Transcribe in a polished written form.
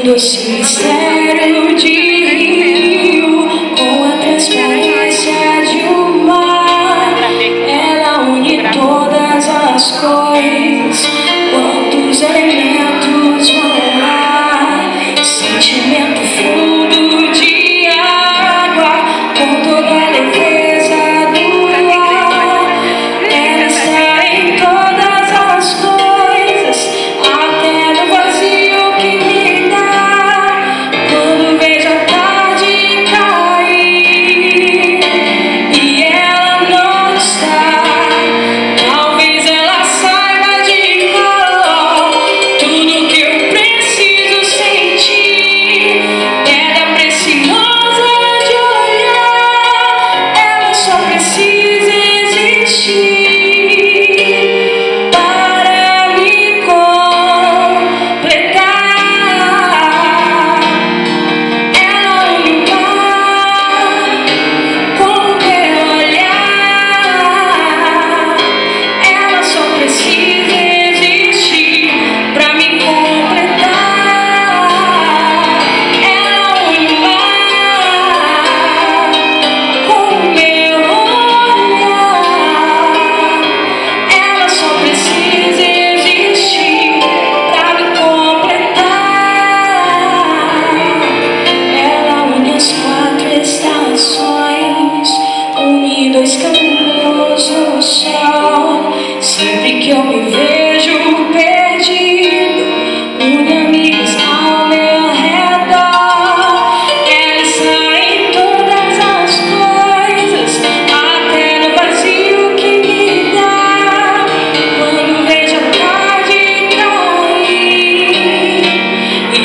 doce mistério de rio, com a transparência de um mar. Ela une todas as cores, quantos elementos vão lá. Sentimento fundo de água, com toda a leveza do ar. Ela está em todas as coisas, até no vazio que me dá, quando vejo a tarde cair e ela não está. Talvez ela saiba de cor tudo que eu preciso sentir. Pedra preciosa de olhar, ela só precisa existir para me completar. Ela une o mar com o meu olhar, ela só precisa existir para me completar. Ela une o mar com o meu olhar, ela só precisa existir para me completar. Ela une as 4 estações, une 2 caminhos no sol. Sempre que eu me vejo perdido, une amigas ao meu redor. Ela está em todas as coisas, até no vazio que me dá, quando vejo a tarde cair e